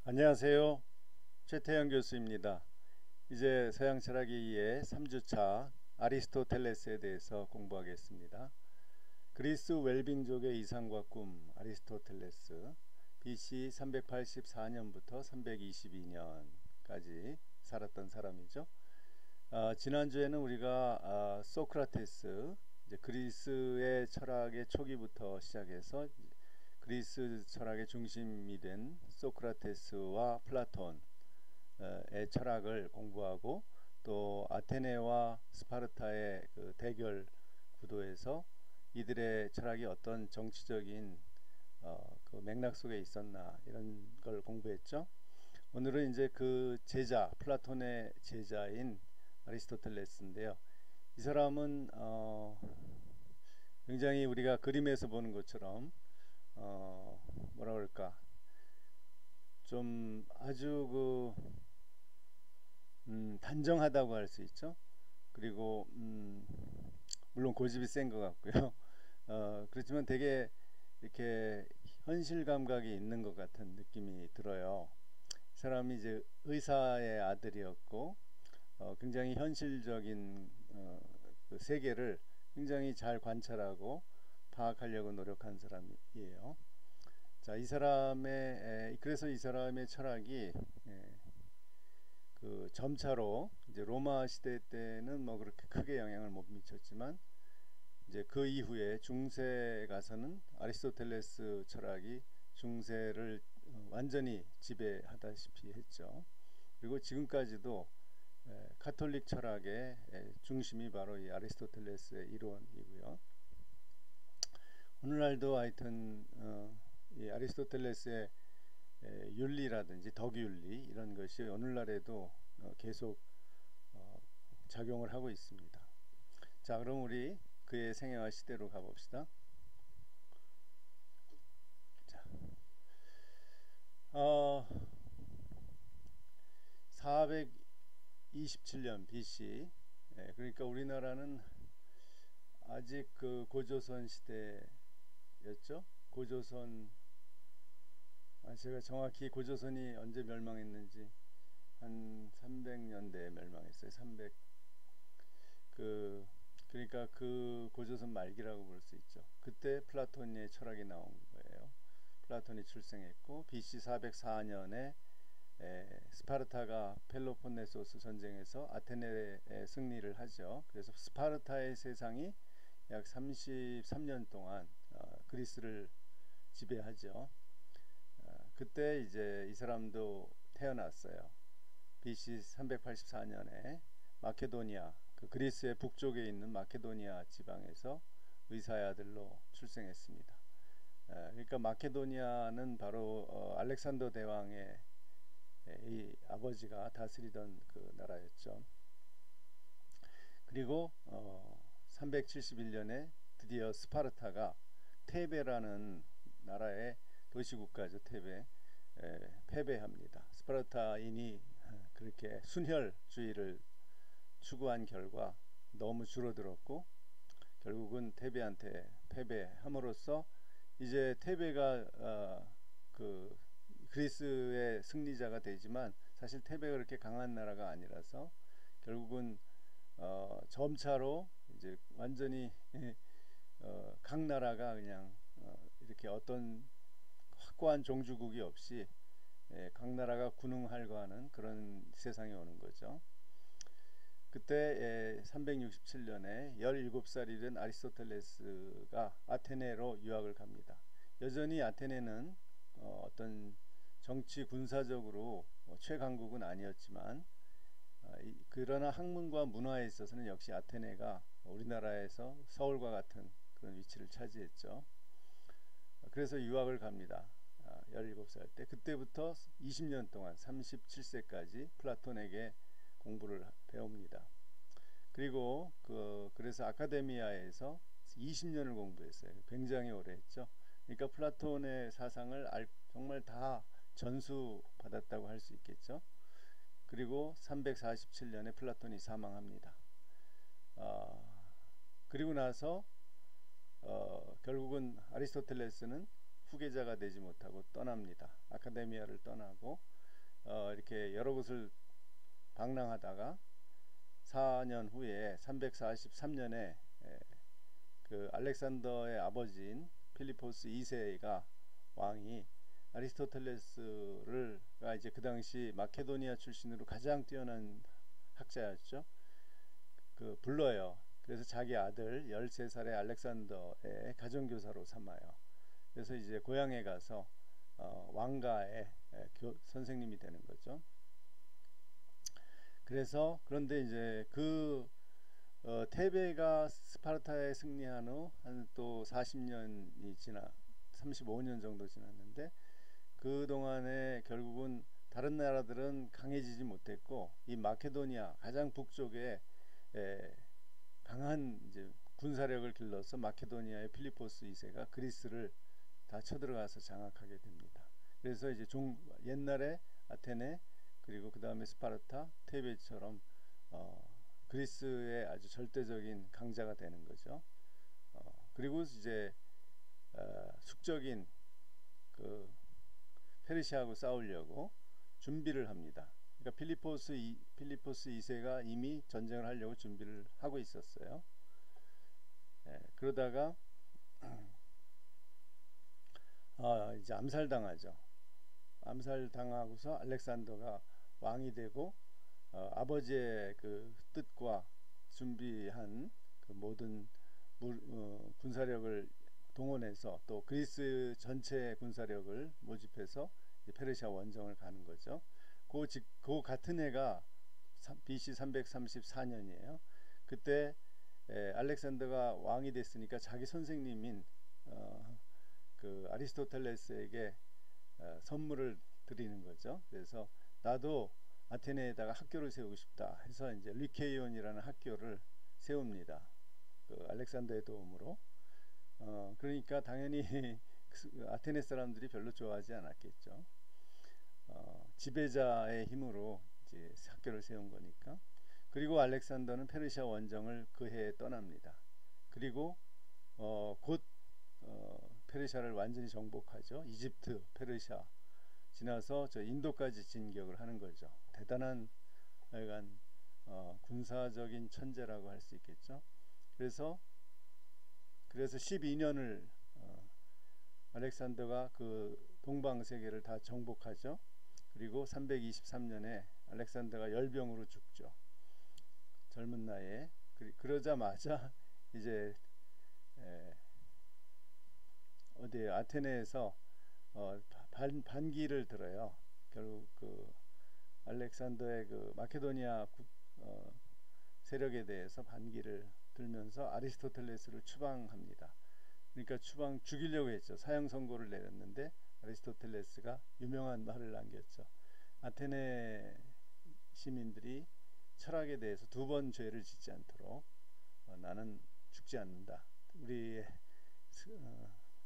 안녕하세요. 최태영 교수입니다. 이제 서양 철학 2의 3주차 아리스토텔레스에 대해서 공부하겠습니다. 그리스 웰빙족의 이상과 꿈 아리스토텔레스 BC 384년부터 322년까지 살았던 사람이죠. 지난주에는 우리가 소크라테스, 이제 그리스의 철학의 초기부터 시작해서 그리스 철학의 중심이 된 소크라테스와 플라톤의 철학을 공부하고, 또 아테네와 스파르타의 그 대결 구도에서 이들의 철학이 어떤 정치적인 그 맥락 속에 있었나, 이런 걸 공부했죠. 오늘은 이제 그 제자, 플라톤의 제자인 아리스토텔레스인데요. 이 사람은 굉장히 우리가 그림에서 보는 것처럼 뭐라 그럴까, 좀 아주 단정하다고 할 수 있죠. 그리고 물론 고집이 센 것 같고요. 그렇지만 되게 이렇게 현실 감각이 있는 것 같은 느낌이 들어요. 이 사람이 이제 의사의 아들이었고, 굉장히 현실적인 그 세계를 굉장히 잘 관찰하고 파악하려고 노력한 사람이에요. 자, 이 사람의 그래서 이 사람의 철학이 그 점차로 이제 로마 시대 때는 뭐 그렇게 크게 영향을 못 미쳤지만, 이제 그 이후에 중세 가서는 아리스토텔레스 철학이 중세를 완전히 지배하다시피 했죠. 그리고 지금까지도 카톨릭 철학의 중심이 바로 이 아리스토텔레스의 이론이고요. 오늘날도 하여튼 이 아리스토텔레스의 윤리라든지 덕윤리, 이런 것이 오늘날에도 계속 작용을 하고 있습니다. 자, 그럼 우리 그의 생애와 시대로 가봅시다. 자, 427년 BC, 그러니까 우리나라는 아직 그 고조선 시대였죠. 고조선, 제가 정확히 고조선이 언제 멸망했는지, 한 300년대에 멸망했어요. 300. 그러니까 그 고조선 말기라고 볼 수 있죠. 그때 플라톤의 철학이 나온 거예요. 플라톤이 출생했고, BC 404년에 스파르타가 펠로폰네소스 전쟁에서 아테네에 승리를 하죠. 그래서 스파르타의 세상이 약 33년 동안 그리스를 지배하죠. 그때 이제 이 사람도 태어났어요. BC 384년에 마케도니아, 그 그리스의 북쪽에 있는 마케도니아 지방에서 의사의 아들로 출생했습니다. 그러니까 마케도니아는 바로 알렉산더 대왕의 이 아버지가 다스리던 그 나라였죠. 그리고 371년에 드디어 스파르타가 테베라는 나라의 도시국가죠. 테베, 패배합니다. 스파르타인이 그렇게 순혈주의를 추구한 결과 너무 줄어들었고, 결국은 테베한테 패배함으로써 이제 테베가 그 그리스의 승리자가 되지만, 사실 테베가 그렇게 강한 나라가 아니라서 결국은 점차로 이제 완전히 각 나라가 그냥 이렇게 어떤 확고한 종주국이 없이 각 나라가 군웅할거 하는 그런 세상이 오는 거죠. 그때 367년에 17살이 된 아리스토텔레스가 아테네로 유학을 갑니다. 여전히 아테네는 어떤 정치 군사적으로 최강국은 아니었지만, 그러나 학문과 문화에 있어서는 역시 아테네가 우리나라에서 서울과 같은 그런 위치를 차지했죠. 그래서 유학을 갑니다. 17살 때. 그때부터 20년 동안 37세까지 플라톤에게 공부를 배웁니다. 그리고 그래서 아카데미아에서 20년을 공부했어요. 굉장히 오래 했죠. 그러니까 플라톤의 사상을 정말 다 전수 받았다고 할 수 있겠죠. 그리고 347년에 플라톤이 사망합니다. 그리고 나서 결국은 아리스토텔레스는 후계자가 되지 못하고 떠납니다. 아카데미아를 떠나고 이렇게 여러 곳을 방랑하다가 4년 후에 343년에 그 알렉산더의 아버지인 필리포스 2세가 왕이 아리스토텔레스가 이제 그 당시 마케도니아 출신으로 가장 뛰어난 학자였죠. 그 불러요. 그래서 자기 아들 13살의 알렉산더의 가정교사로 삼아요. 그래서 이제 고향에 가서 왕가의 선생님이 되는 거죠. 그래서 그런데 이제 그 테베가 스파르타에 승리한 후 한 또 40년이 지나 35년 정도 지났는데 그 동안에 결국은 다른 나라들은 강해지지 못했고 이 마케도니아 가장 북쪽에 강한 이제 군사력을 길러서 마케도니아의 필리포스 2세가 그리스를 다 쳐들어가서 장악하게 됩니다. 그래서 이제 옛날에 아테네 그리고 그 다음에 스파르타, 테베처럼 그리스의 아주 절대적인 강자가 되는 거죠. 그리고 이제 숙적인 그 페르시아하고 싸우려고 준비를 합니다. 그러니까 필리포스 2세가 이미 전쟁을 하려고 준비를 하고 있었어요. 그러다가 이제 암살당하죠. 암살당하고서 알렉산더가 왕이 되고 아버지의 그 뜻과 준비한 그 모든 군사력을 동원해서 또 그리스 전체 군사력을 모집해서 페르시아 원정을 가는 거죠. 그 같은 해가 BC 334년이에요. 그때 알렉산더가 왕이 됐으니까 자기 선생님인 그 아리스토텔레스에게 선물을 드리는 거죠. 그래서 나도 아테네에다가 학교를 세우고 싶다 해서 이제 리케이온이라는 학교를 세웁니다. 그 알렉산더의 도움으로. 그러니까 당연히 아테네 사람들이 별로 좋아하지 않았겠죠. 지배자의 힘으로 이제 학교를 세운 거니까. 그리고 알렉산더는 페르시아 원정을 그 해에 떠납니다. 그리고 곧 페르시아를 완전히 정복하죠. 이집트, 페르시아 지나서 저 인도까지 진격을 하는 거죠. 대단한 약간 군사적인 천재라고 할 수 있겠죠. 그래서 12년을 알렉산더가 그 동방 세계를 다 정복하죠. 그리고 323년에 알렉산더가 열병으로 죽죠. 젊은 나이에. 그러자마자 이제 어디 아테네에서 반기를 들어요. 결국 그 알렉산더의 그 마케도니아 세력에 대해서 반기를 들면서 아리스토텔레스를 추방합니다. 그러니까 죽이려고 했죠. 사형 선고를 내렸는데 아리스토텔레스가 유명한 말을 남겼죠. 아테네 시민들이 철학에 대해서 두 번 죄를 짓지 않도록 나는 죽지 않는다. 우리의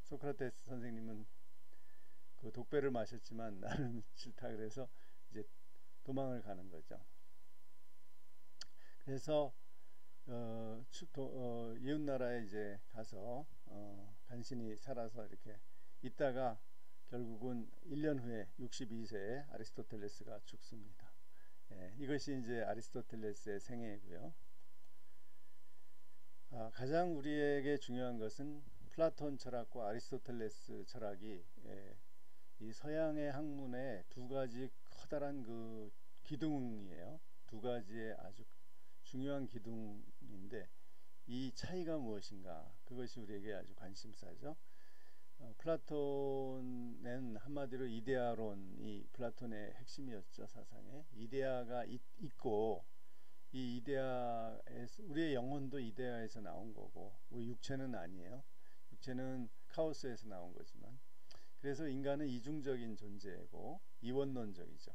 소크라테스 선생님은 그 독배를 마셨지만 나는 싫다. 그래서 이제 도망을 가는 거죠. 그래서 이웃 나라에 이제 가서 간신히 살아서 이렇게 있다가 결국은 1년 후에 62세에 아리스토텔레스가 죽습니다. 이것이 이제 아리스토텔레스의 생애이고요. 가장 우리에게 중요한 것은 플라톤 철학과 아리스토텔레스 철학이 이 서양의 학문의 두 가지 커다란 그 기둥이에요. 두 가지의 아주 중요한 기둥인데 이 차이가 무엇인가? 그것이 우리에게 아주 관심사죠. 플라톤은 한마디로 이데아론이 플라톤의 핵심이었죠. 사상에 이데아가 있고 이 이데아에서 우리의 영혼도 이데아에서 나온 거고 우리 육체는 아니에요. 육체는 카오스에서 나온 거지만 그래서 인간은 이중적인 존재고 이원론적이죠.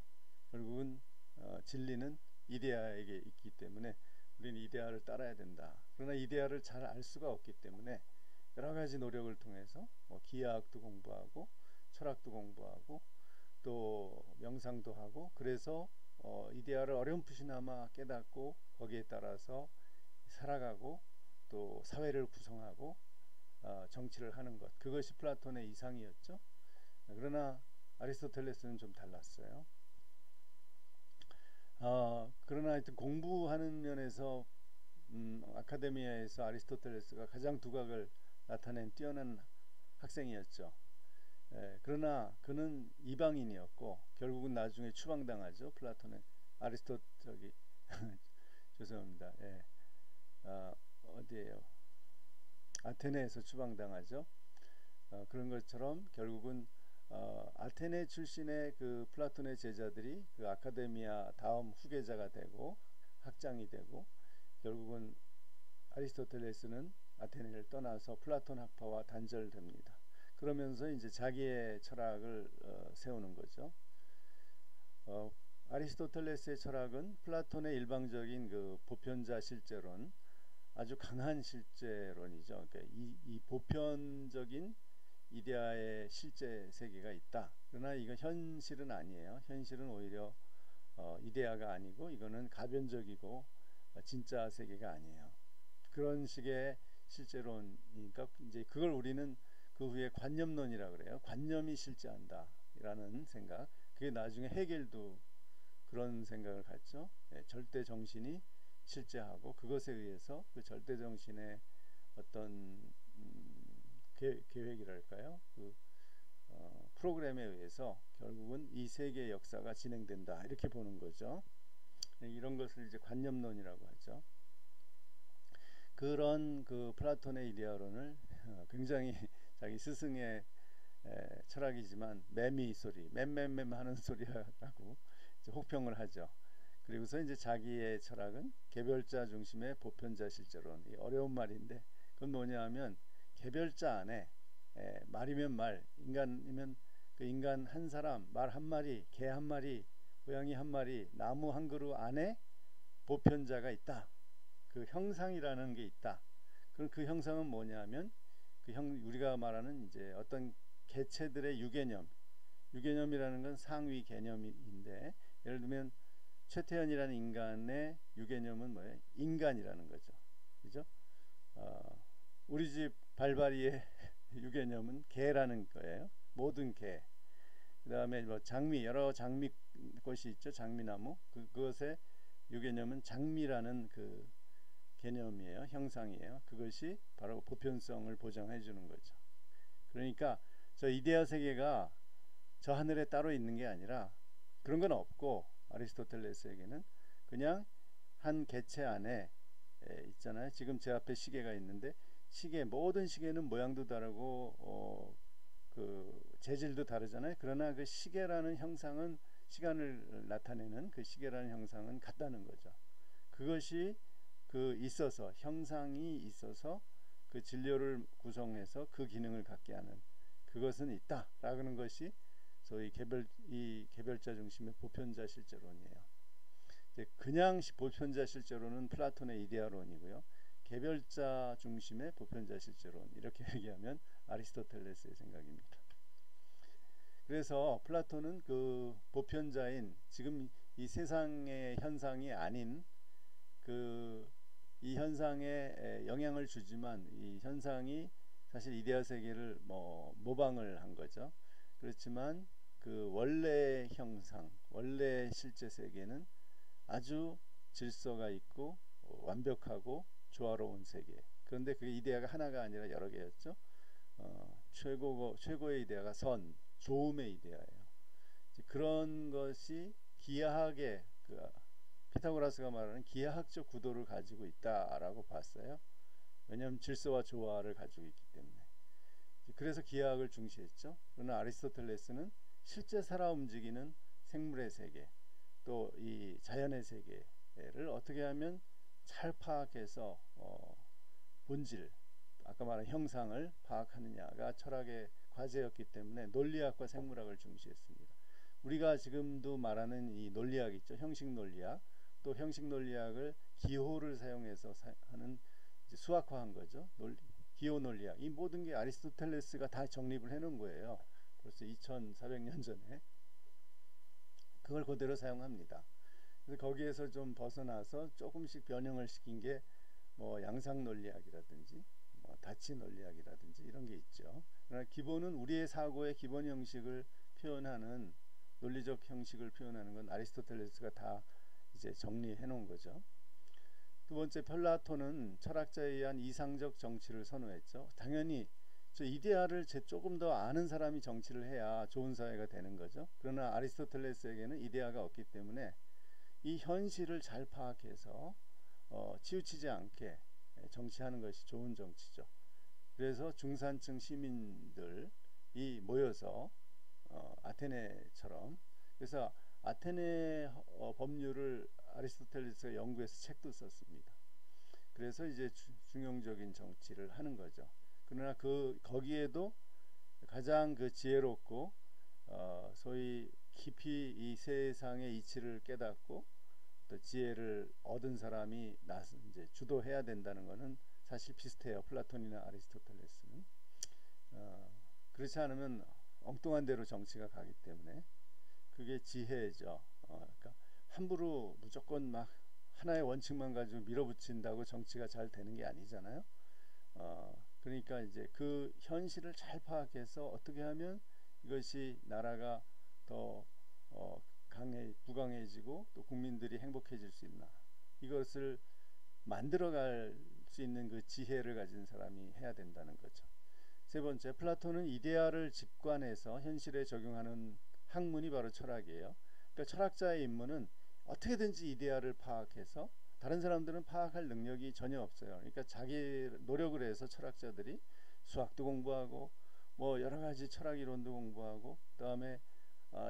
결국은 진리는 이데아에게 있기 때문에 우리는 이데아를 따라야 된다. 그러나 이데아를 잘 알 수가 없기 때문에 여러 가지 노력을 통해서 기하학도 공부하고 철학도 공부하고 또 명상도 하고 그래서 이데아를 어렴풋이나마 깨닫고 거기에 따라서 살아가고 또 사회를 구성하고 정치를 하는 것, 그것이 플라톤의 이상이었죠. 그러나 아리스토텔레스는 좀 달랐어요. 그러나 하여튼 공부하는 면에서 아카데미아에서 아리스토텔레스가 가장 두각을 나타낸 뛰어난 학생이었죠. 그러나 그는 이방인이었고 결국은 나중에 추방당하죠. 플라톤의 아리스토 저기 죄송합니다. 어디에요? 아테네에서 추방당하죠. 그런 것처럼 결국은 아테네 출신의 그 플라톤의 제자들이 그 아카데미아 다음 후계자가 되고 학장이 되고 결국은 아리스토텔레스는 아테네를 떠나서 플라톤 학파와 단절됩니다. 그러면서 이제 자기의 철학을 세우는 거죠. 아리스토텔레스의 철학은 플라톤의 일방적인 그 보편자 실제론, 아주 강한 실제론이죠. 그러니까 이 보편적인 이데아의 실제 세계가 있다. 그러나 이건 현실은 아니에요. 현실은 오히려 이데아가 아니고 이거는 가변적이고 진짜 세계가 아니에요. 그런 식의 실제론이니까 이제 그걸 우리는 그 후에 관념론이라고 그래요. 관념이 실제한다라는 생각. 그게 나중에 헤겔도 그런 생각을 갖죠. 절대 정신이 실제하고 그것에 의해서 그 절대 정신의 어떤 계획이랄까요? 그 프로그램에 의해서 결국은 이 세계의 역사가 진행된다 이렇게 보는 거죠. 이런 것을 이제 관념론이라고 하죠. 그런 그 플라톤의 이데아론을 굉장히 자기 스승의 철학이지만 매미 소리, 맴맴맴 하는 소리라고 혹평을 하죠. 그리고서 이제 자기의 철학은 개별자 중심의 보편자 실제론. 어려운 말인데 그건 뭐냐하면 개별자 안에 말이면 말, 인간이면 그 인간 한 사람, 말 한 마리, 개 한 마리, 고양이 한 마리, 나무 한 그루 안에 보편자가 있다. 그 형상이라는 게 있다. 그럼 그 형상은 뭐냐면 우리가 말하는 이제 어떤 개체들의 유개념이라는 건 상위 개념인데 예를 들면 최태현이라는 인간의 유개념은 뭐예요? 인간이라는 거죠. 그죠? 우리 집 발바리의 유개념은 개라는 거예요. 모든 개. 그다음에 뭐 장미 여러 장미꽃이 있죠. 장미나무. 그것의 유개념은 장미라는 그 개념이에요. 형상이에요. 그것이 바로 보편성을 보장해 주는 거죠. 그러니까 저 이데아 세계가 저 하늘에 따로 있는 게 아니라 그런 건 없고 아리스토텔레스에게는 그냥 한 개체 안에 있잖아요. 지금 제 앞에 시계가 있는데 모든 시계는 모양도 다르고 그 재질도 다르잖아요. 그러나 그 시계라는 형상은 시간을 나타내는 그 시계라는 형상은 같다는 거죠. 그것이 그 있어서 형상이 있어서 그 진료를 구성해서 그 기능을 갖게 하는 그것은 있다라는 것이 소위 개별자 중심의 보편자 실제론이에요. 그냥 보편자 실제론은 플라톤의 이데아론이고요. 개별자 중심의 보편자 실제론 이렇게 얘기하면 아리스토텔레스의 생각입니다. 그래서 플라톤은 그 보편자인 지금 이 세상의 현상이 아닌 그 이 현상에 영향을 주지만 이 현상이 사실 이데아 세계를 모방을 한 거죠. 그렇지만 그 원래 형상, 원래 실제 세계는 아주 질서가 있고 완벽하고 조화로운 세계. 그런데 그 이데아가 하나가 아니라 여러 개였죠. 최고의 이데아가 좋음의 이데아예요. 그런 것이 기하학의 피타고라스가 말하는 기하학적 구도를 가지고 있다라고 봤어요. 왜냐하면 질서와 조화를 가지고 있기 때문에. 그래서 기하학을 중시했죠. 그러나 아리스토텔레스는 실제 살아 움직이는 생물의 세계, 또 이 자연의 세계를 어떻게 하면 잘 파악해서 본질, 아까 말한 형상을 파악하느냐가 철학의 과제였기 때문에 논리학과 생물학을 중시했습니다. 우리가 지금도 말하는 이 논리학 있죠. 형식 논리학. 또 형식 논리학을 기호를 사용해서 하는 수학화한 거죠. 기호 논리학. 이 모든 게 아리스토텔레스가 다 정립을 해놓은 거예요. 벌써 2400년 전에. 그걸 그대로 사용합니다. 그래서 거기에서 좀 벗어나서 조금씩 변형을 시킨 게 양상 논리학이라든지 다치 논리학이라든지 이런 게 있죠. 그러나 기본은 우리의 사고의 기본 형식을 표현하는 논리적 형식을 표현하는 건 아리스토텔레스가 다 이제 정리해 놓은 거죠. 두 번째, 플라톤은 철학자에 의한 이상적 정치를 선호했죠. 당연히 저 이데아를 조금 더 아는 사람이 정치를 해야 좋은 사회가 되는 거죠. 그러나 아리스토텔레스에게는 이데아가 없기 때문에 이 현실을 잘 파악해서 치우치지 않게 정치하는 것이 좋은 정치죠. 그래서 중산층 시민들이 모여서 아테네처럼, 그래서 아테네 법률을 아리스토텔레스가 연구해서 책도 썼습니다. 그래서 이제 중용적인 정치를 하는 거죠. 그러나 거기에도 가장 그 지혜롭고 소위 깊이 이 세상의 이치를 깨닫고 또 지혜를 얻은 사람이 이제 주도해야 된다는 것은 사실 비슷해요. 플라톤이나 아리스토텔레스는. 그렇지 않으면 엉뚱한 대로 정치가 가기 때문에 그게 지혜죠. 그러니까 함부로 무조건 막 하나의 원칙만 가지고 밀어붙인다고 정치가 잘 되는 게 아니잖아요. 그러니까 이제 그 현실을 잘 파악해서 어떻게 하면 이것이 나라가 더 부강해지고 또 국민들이 행복해질 수 있나, 이것을 만들어갈 수 있는 그 지혜를 가진 사람이 해야 된다는 거죠. 세 번째, 플라톤은 이데아를 직관해서 현실에 적용하는 학문이 바로 철학이에요. 그러니까 철학자의 임무는 어떻게든지 이데아를 파악해서, 다른 사람들은 파악할 능력이 전혀 없어요. 그러니까 자기 노력을 해서 철학자들이 수학도 공부하고 뭐 여러 가지 철학 이론도 공부하고 그다음에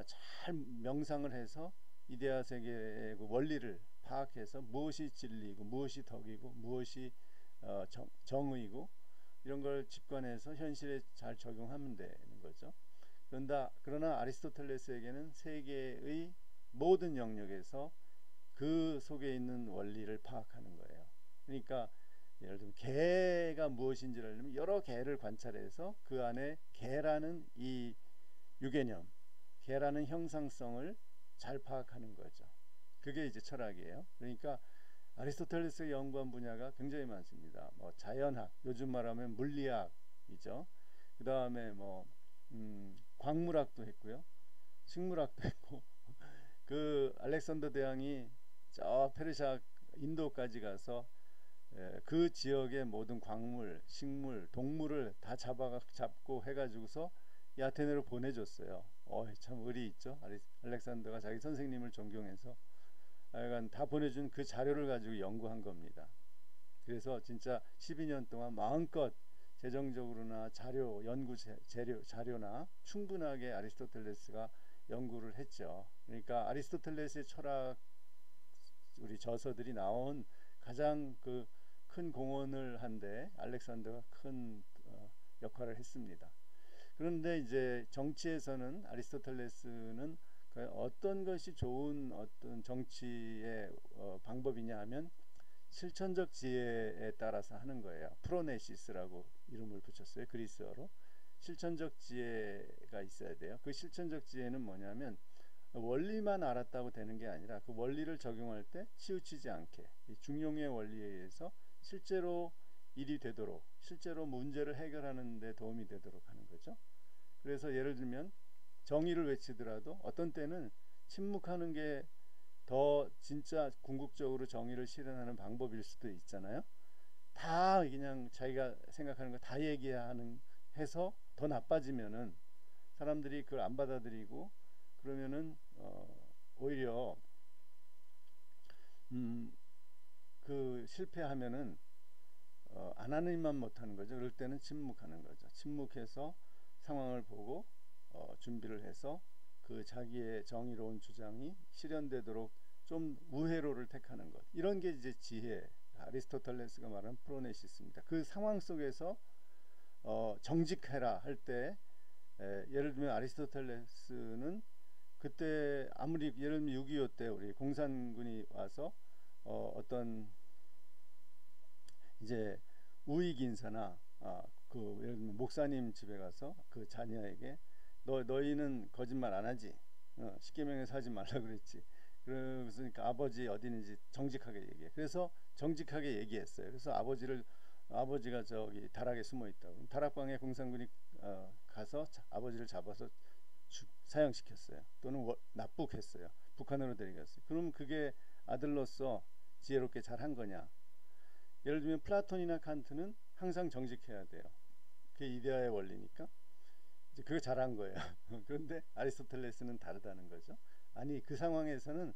잘 명상을 해서 이데아 세계의 그 원리를 파악해서 무엇이 진리이고 무엇이 덕이고 무엇이 정의이고 이런 걸 직관해서 현실에 잘 적용하면 되는 거죠. 그러나 아리스토텔레스에게는 세계의 모든 영역에서 그 속에 있는 원리를 파악하는 거예요. 그러니까 예를 들면 개가 무엇인지를 알려면 여러 개를 관찰해서 그 안에 개라는 이 유개념, 개라는 형상성을 잘 파악하는 거죠. 그게 이제 철학이에요. 그러니까 아리스토텔레스가 연구한 분야가 굉장히 많습니다. 뭐 자연학, 요즘 말하면 물리학이죠. 그 다음에 뭐 광물학도 했고요, 식물학도 했고, 그 알렉산더 대왕이 저 페르시아 인도까지 가서 그 지역의 모든 광물, 식물, 동물을 다 잡고 해가지고서 이 아테네로 보내줬어요. 참 의리 있죠. 알렉산더가 자기 선생님을 존경해서 하여간 다 보내준 그 자료를 가지고 연구한 겁니다. 그래서 진짜 12년 동안 마음껏 재정적으로나 연구 자료나 충분하게 아리스토텔레스가 연구를 했죠. 그러니까 아리스토텔레스의 철학 우리 저서들이 나온 가장 그 큰 공헌을 한데 알렉산더가 큰 역할을 했습니다. 그런데 이제 정치에서는 아리스토텔레스는 어떤 것이 좋은 어떤 정치의 방법이냐 하면 실천적 지혜에 따라서 하는 거예요. 프로네시스라고 이름을 붙였어요. 그리스어로. 실천적 지혜가 있어야 돼요. 그 실천적 지혜는 뭐냐면 원리만 알았다고 되는 게 아니라 그 원리를 적용할 때 치우치지 않게 이 중용의 원리에 의해서 실제로 일이 되도록, 실제로 문제를 해결하는 데 도움이 되도록 하는 거죠. 그래서 예를 들면 정의를 외치더라도 어떤 때는 침묵하는 게 더 진짜 궁극적으로 정의를 실현하는 방법일 수도 있잖아요. 다 그냥 자기가 생각하는 거 다 얘기하는 해서 더 나빠지면은 사람들이 그걸 안 받아들이고 그러면은 오히려 그 실패하면은 안 하는 일만 못하는 거죠. 그럴 때는 침묵하는 거죠. 침묵해서 상황을 보고 준비를 해서 그 자기의 정의로운 주장이 실현되도록 좀 우회로를 택하는 것. 이런 게 이제 지혜, 아리스토텔레스가 말하는 프로네시스입니다. 그 상황 속에서 정직해라 할 때 예를 들면 아리스토텔레스는 그때 아무리 예를 들면 6.25 때 우리 공산군이 와서 어떤 이제 우익 인사나 그 예를 들면 목사님 집에 가서 그 자녀에게 너희는 거짓말 안 하지, 십계명에서 하지 말라 그랬지. 그러니까 아버지 어디 있는지 정직하게 얘기해. 그래서 정직하게 얘기했어요. 그래서 아버지가 저기 다락에 숨어 있다고. 다락방에 공산군이 가서 아버지를 잡아서 사형시켰어요. 또는 납북했어요. 북한으로 데려갔어요. 그럼 그게 아들로서 지혜롭게 잘한 거냐. 예를 들면 플라톤이나 칸트는 항상 정직해야 돼요. 그게 이데아의 원리니까 이제 그거 잘한 거예요. 그런데 아리스토텔레스는 다르다는 거죠. 아니 그 상황에서는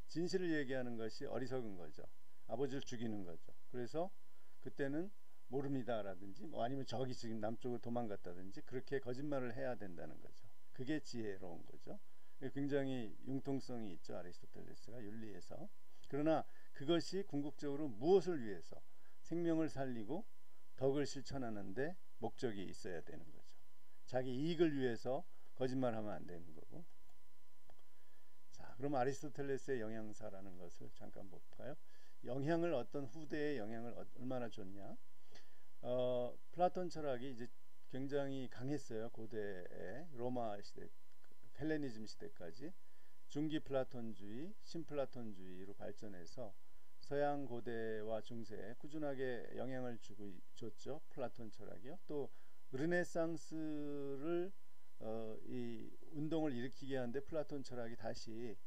진실을 얘기하는 것이 어리석은 거죠. 아버지를 죽이는 거죠. 그래서 그때는 모릅니다라든지 뭐 아니면 저기 지금 남쪽으로 도망갔다든지 그렇게 거짓말을 해야 된다는 거죠. 그게 지혜로운 거죠. 굉장히 융통성이 있죠. 아리스토텔레스가 윤리에서. 그러나 그것이 궁극적으로 무엇을 위해서 생명을 살리고 덕을 실천하는데 목적이 있어야 되는 거죠. 자기 이익을 위해서 거짓말하면 안 되는 거고. 자, 그럼 아리스토텔레스의 영향사라는 것을 잠깐 볼까요? 영향을 어떤 후대의 영향을 얼마나 줬냐? 플라톤 철학이 이제 굉장히 강했어요. 고대의 로마 시대, 헬레니즘 시대까지 중기 플라톤주의, 신플라톤주의로 발전해서 서양 고대와 중세에 꾸준하게 영향을 줬죠. 플라톤 철학이요. 또 르네상스를 이 운동을 일으키게 하는데 플라톤 철학이 다시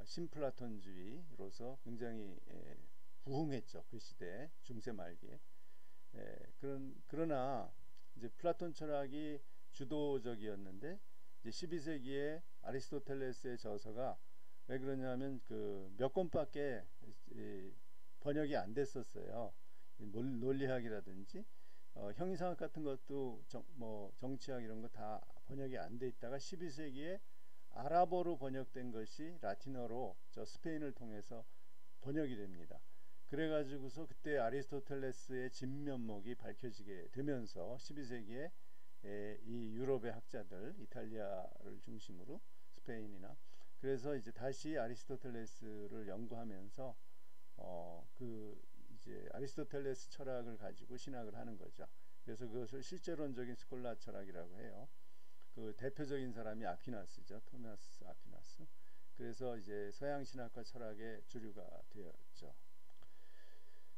신플라톤주의로서 굉장히 부흥했죠. 그 시대 중세 말기에. 그러나 이제 플라톤 철학이 주도적이었는데 이제 12세기에 아리스토텔레스의 저서가 왜 그러냐면 그 몇 권밖에 번역이 안 됐었어요. 논리학이라든지 형이상학 같은 것도 뭐 정치학 이런 거 다 번역이 안 돼 있다가 12세기에 아랍어로 번역된 것이 라틴어로 저 스페인을 통해서 번역이 됩니다. 그래가지고서 그때 아리스토텔레스의 진면목이 밝혀지게 되면서 12세기에 이 유럽의 학자들 이탈리아를 중심으로 스페인이나 그래서 이제 다시 아리스토텔레스를 연구하면서 그 이제 아리스토텔레스 철학을 가지고 신학을 하는 거죠. 그래서 그것을 실제론적인 스콜라 철학이라고 해요. 그 대표적인 사람이 아퀴나스죠. 토마스 아퀴나스. 그래서 이제 서양 신학과 철학의 주류가 되었죠.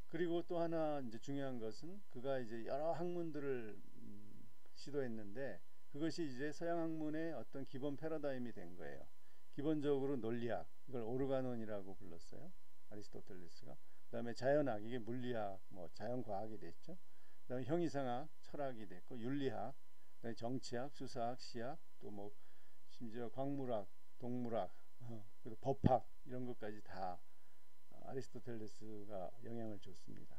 그리고 또 하나 이제 중요한 것은 그가 이제 여러 학문들을 시도했는데 그것이 이제 서양 학문의 어떤 기본 패러다임이 된 거예요. 기본적으로 논리학, 이걸 오르가논이라고 불렀어요. 아리스토텔레스가. 그다음에 자연학, 이게 물리학, 뭐 자연과학이 됐죠. 그다음에 형이상학, 철학이 됐고 윤리학, 그다음에 정치학, 수사학, 시학, 또 뭐 심지어 광물학, 동물학, 그리고 법학 이런 것까지 다 아리스토텔레스가 영향을 줬습니다.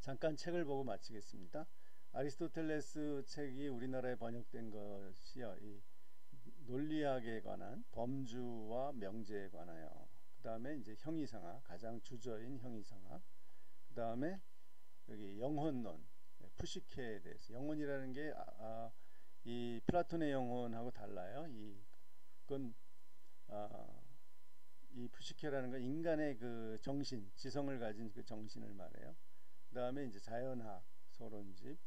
잠깐 책을 보고 마치겠습니다. 아리스토텔레스 책이 우리나라에 번역된 것이요. 이 논리학에 관한 범주와 명제에 관하여. 그 다음에 이제 형이상학, 가장 주저인 형이상학. 그 다음에 여기 영혼론, 푸시케에 대해서. 영혼이라는 게 이 플라톤의 영혼하고 달라요. 그건 이 푸시케라는 건 인간의 그 정신, 지성을 가진 그 정신을 말해요. 그 다음에 이제 자연학, 소론집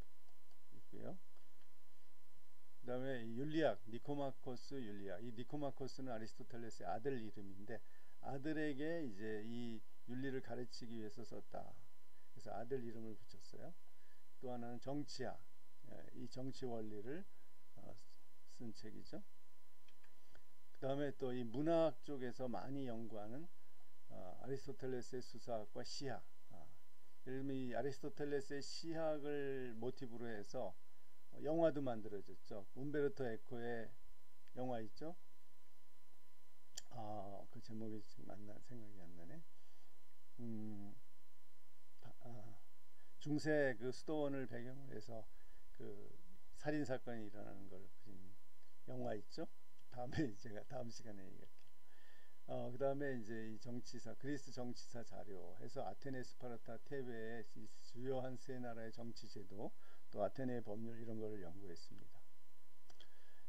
있고요. 그 다음에 윤리학, 니코마코스 윤리학. 이 니코마코스는 아리스토텔레스의 아들 이름인데 아들에게 이제 이 윤리를 가르치기 위해서 썼다. 그래서 아들 이름을 붙였어요. 또 하나는 정치학, 이 정치 원리를 쓴 책이죠. 그 다음에 또 이 문학 쪽에서 많이 연구하는 아리스토텔레스의 수사학과 시학. 예를 들면 이 아리스토텔레스의 시학을 모티브로 해서 영화도 만들어졌죠. 움베르토 에코의 영화 있죠. 그 제목이 지금 생각이 안 나네. 중세 그 수도원을 배경으로 해서 그 살인 사건이 일어나는 걸 그린 영화 있죠. 다음에 제가 다음 시간에 얘기할게요. 그 다음에 이제 이 정치사, 그리스 정치사 자료 해서 아테네, 스파르타, 테베의 주요한 세 나라의 정치제도, 또 아테네의 법률 이런 거를 연구했습니다.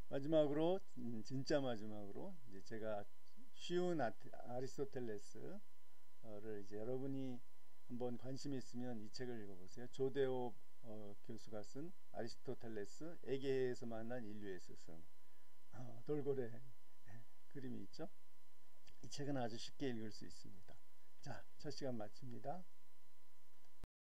마지막으로 진짜 마지막으로 이제 제가 쉬운 아리스토텔레스를 이제 여러분이 한번 관심 있으면 이 책을 읽어보세요. 조데오 교수가 쓴 아리스토텔레스 에게해에서 만난 인류의 스승. 돌고래 그림이 있죠. 이 책은 아주 쉽게 읽을 수 있습니다. 자, 첫 시간 마칩니다.